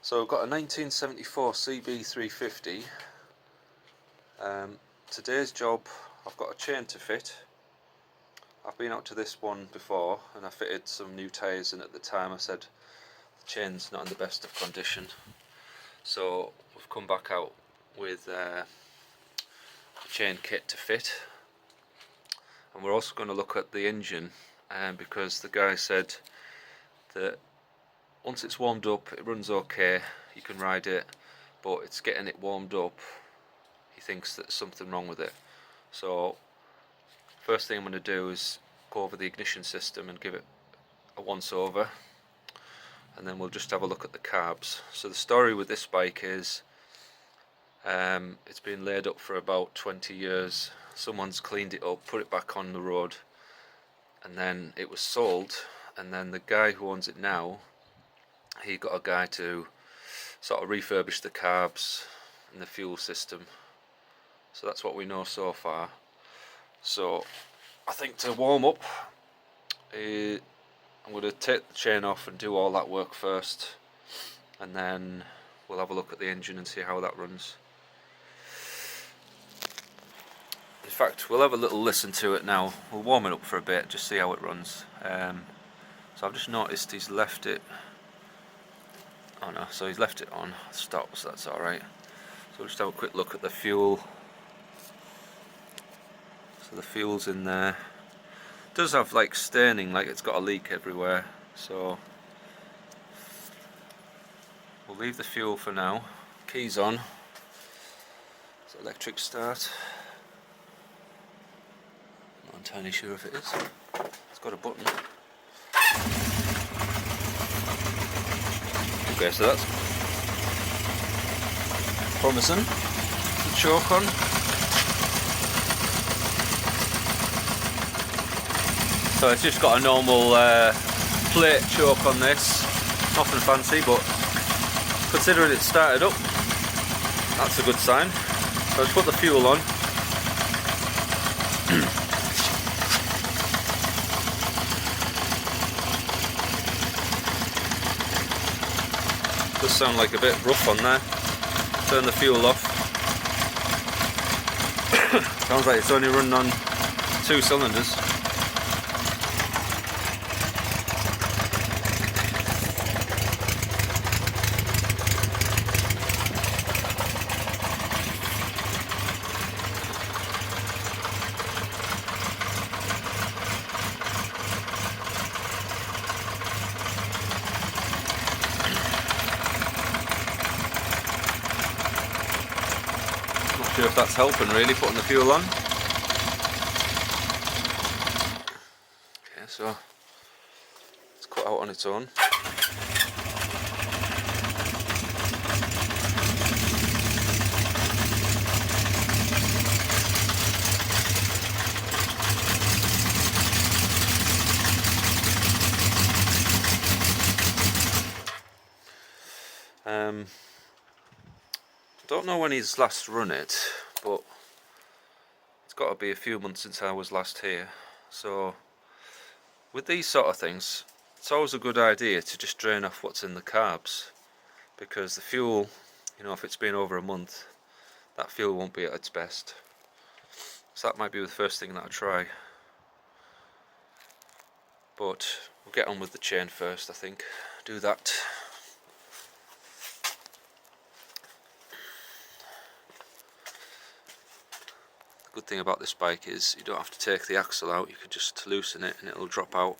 So I've got a 1974 CB350. Today's job, I've got a chain to fit. I've been out to this one before and I fitted some new tyres, and at the time I said the chain's not in the best of condition. So we've come back out with a chain kit to fit, and we're also going to look at the engine, because the guy said that once it's warmed up it runs okay, you can ride it, but it's getting it warmed up, he thinks that there's something wrong with it. So first thing I'm going to do is go over the ignition system and give it a once over, and then we'll just have a look at the carbs. So the story with this bike is it's been laid up for about 20 years. Someone's cleaned it up, put it back on the road, and then it was sold, and then the guy who owns it now, he got a guy to sort of refurbish the carbs and the fuel system. So that's what we know so far. So I think to warm up, I'm going to take the chain off and do all that work first, and then we'll have a look at the engine and see how that runs. In fact, we'll have a little listen to it now. We'll warm it up for a bit, just see how it runs. So I've just noticed he's left it. Oh no, so he's left it on stop, so that's alright. So we'll just have a quick look at the fuel. So the fuel's in there. It does have like staining, like it's got a leak everywhere. So we'll leave the fuel for now. Keys on. So electric start. Not entirely sure if it is. It's got a button. Okay, so that's promising. The choke on. So it's just got a normal plate choke on this. Nothing fancy, but considering it started up, that's a good sign. So let's put the fuel on. Does sound like a bit rough on there. Turn the fuel off. Sounds like it's only running on 2 cylinders. Not sure if that's helping really, putting the fuel on. Okay, so it's cut out on its own. Don't know when he's last run it, but it's got to be a few months since I was last here. So with these sort of things, it's always a good idea to just drain off what's in the carbs, because the fuel, you know, if it's been over a month, that fuel won't be at its best. So that might be the first thing that I try. But we'll get on with the chain first, I think. Do that. The good thing about this bike is you don't have to take the axle out, you can just loosen it and it'll drop out.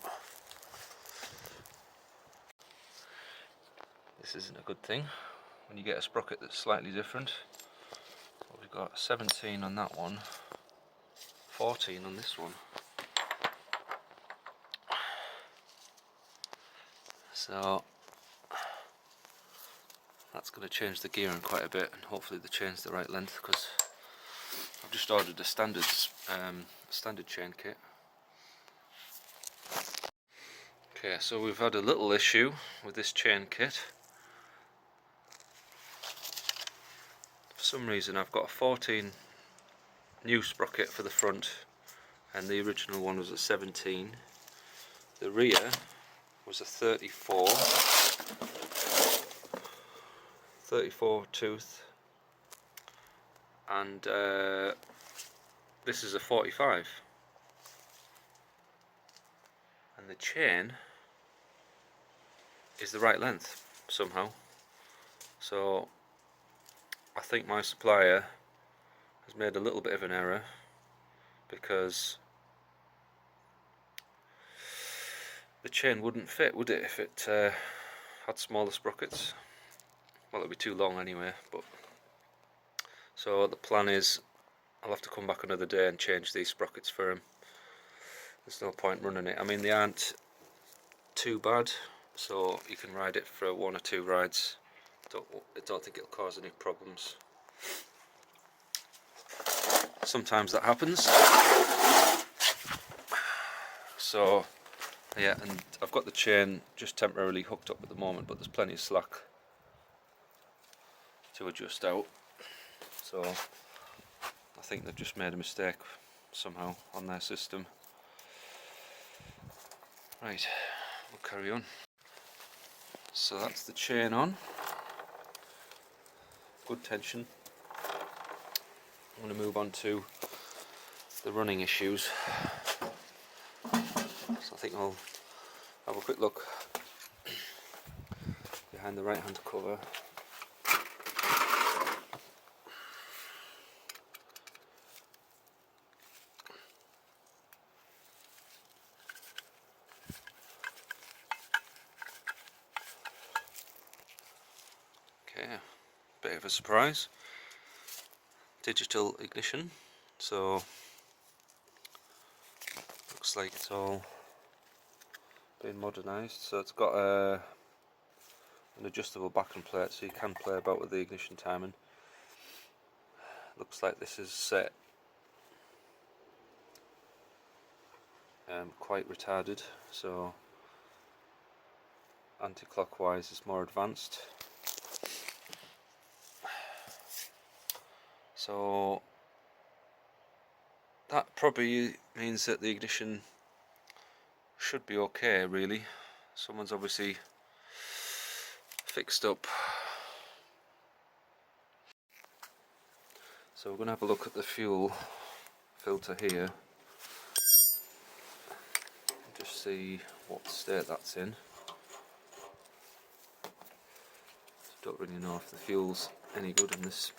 This isn't a good thing when you get a sprocket that's slightly different. But we've got 17 on that one, 14 on this one. So that's going to change the gearing quite a bit, and hopefully they change the right length, because I've just ordered a standard chain kit. Okay, so we've had a little issue with this chain kit. For some reason I've got a 14 new sprocket for the front, and the original one was a 17. The rear was a 34. 34 tooth, and this is a 45, and the chain is the right length somehow. So I think my supplier has made a little bit of an error, because the chain wouldn't fit, would it, if it had smaller sprockets? Well, it'd be too long anyway. But so the plan is I'll have to come back another day and change these sprockets for him. There's no point running it. I mean, they aren't too bad, so you can ride it for 1 or 2 rides. I don't think it'll cause any problems. Sometimes that happens. So yeah, and I've got the chain just temporarily hooked up at the moment, but there's plenty of slack to adjust out. So I think they've just made a mistake somehow on their system. Right, we'll carry on. So that's the chain on. Good tension. I'm going to move on to the running issues. So I think I'll have a quick look behind the right hand cover. Okay, bit of a surprise. Digital ignition, so looks like it's all been modernised. So it's got an adjustable backing plate, so you can play about with the ignition timing. Looks like this is set quite retarded, so anti-clockwise is more advanced. So that probably means that the ignition should be okay, really. Someone's obviously fixed up. So we're going to have a look at the fuel filter here, just see what state that's in. Don't really know if the fuel's any good in this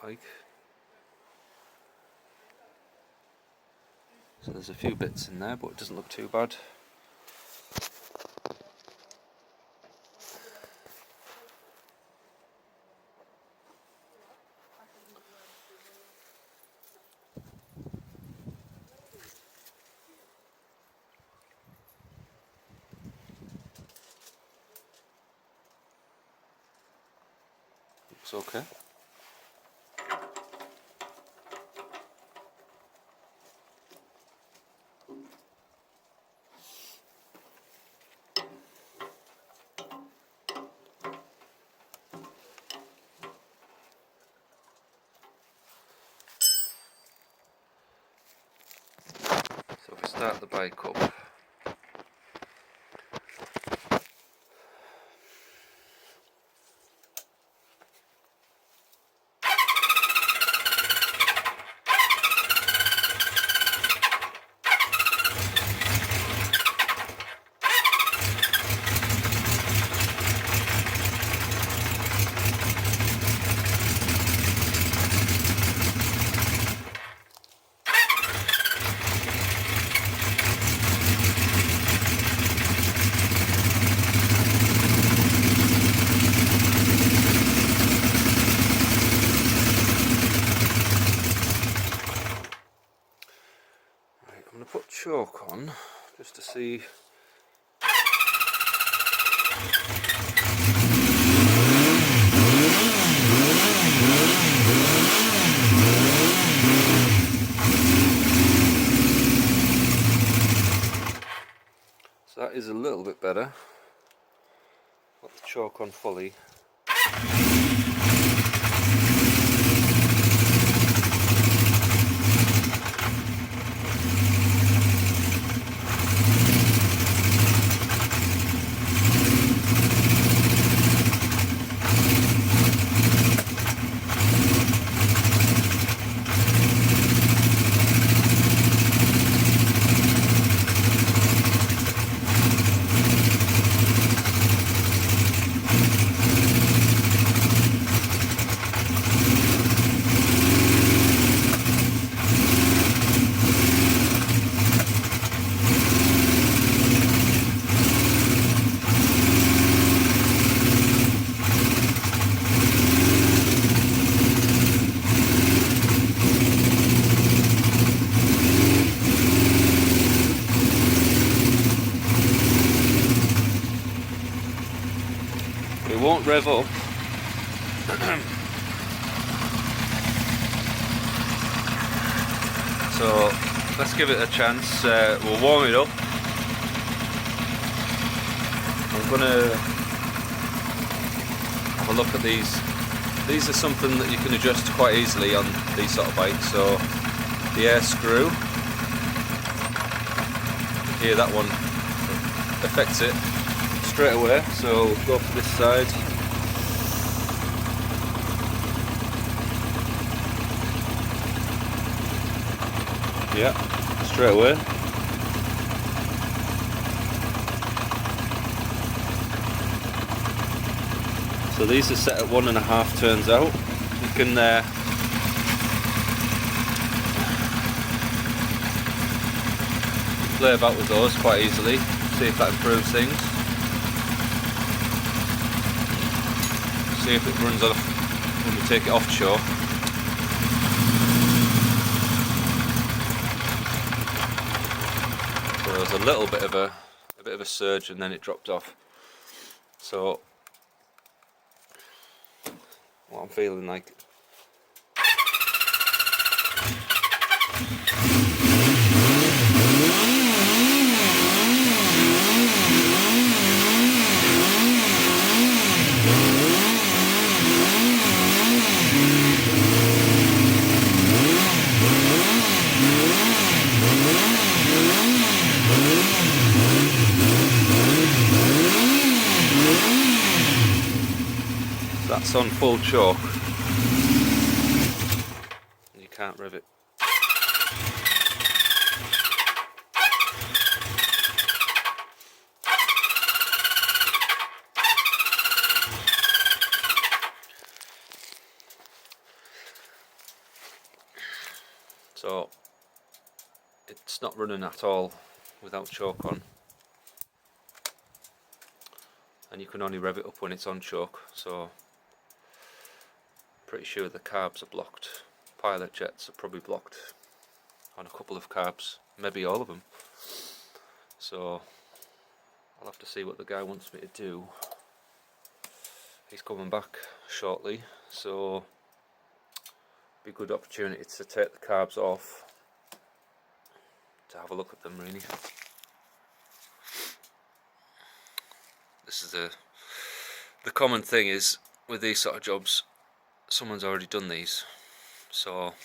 bike. So there's a few bits in there, but it doesn't look too bad. Looks okay. So if we start the bike up, I'm going to put choke on just to see. So that is a little bit better. Got the choke on fully. won't rev up. So let's give it a chance. We'll warm it up. I'm gonna have a look at these. These are something that you can adjust quite easily on these sort of bikes. So the air screw, here, that one affects it straight away. So we'll go for this side. Yeah, straight away. So these are set at 1.5 turns out. You can play about with those quite easily, see if that improves things. See if it runs off when we take it off choke. So there was a little bit of a surge and then it dropped off. So what I'm feeling like, that's on full choke. You can't rev it. So it's not running at all without choke on. And you can only rev it up when it's on choke, so pretty sure the carbs are blocked. Pilot jets are probably blocked on a couple of carbs, maybe all of them. So I'll have to see what the guy wants me to do. He's coming back shortly, so be a good opportunity to take the carbs off to have a look at them really. This is the common thing is with these sort of jobs, someone's already done these, so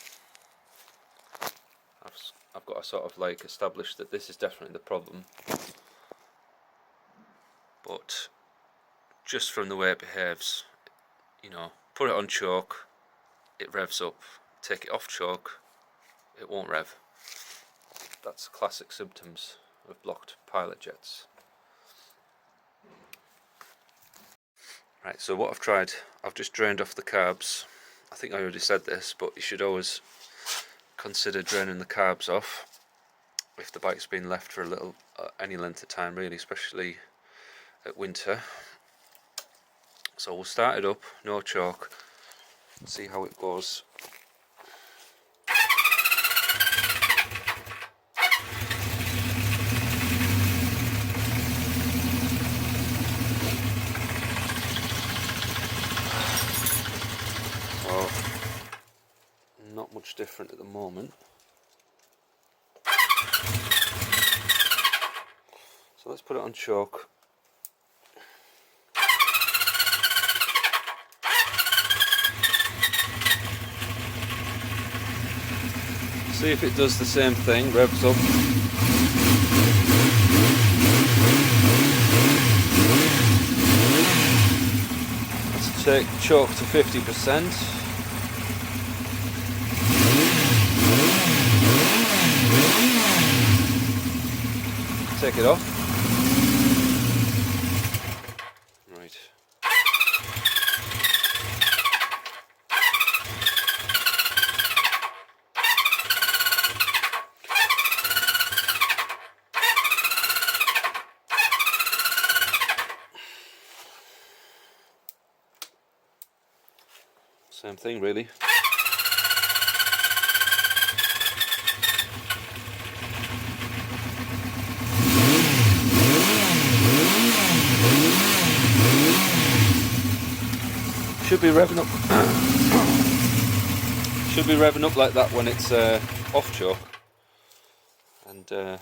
I've got to sort of like establish that this is definitely the problem. But just from the way it behaves, you know, put it on choke, it revs up. Take it off choke, it won't rev. That's classic symptoms of blocked pilot jets. Right, so what I've tried, I've just drained off the carbs. I think I already said this, but you should always consider draining the carbs off if the bike's been left for a little, any length of time really, especially at winter. So we'll start it up, no choke, see how it goes. Not much different at the moment. So let's put it on choke. See if it does the same thing, revs up. Let's take choke to 50%. Take it off. Right. Same thing really. Should be revving up. Should be revving up like that when it's off choke, and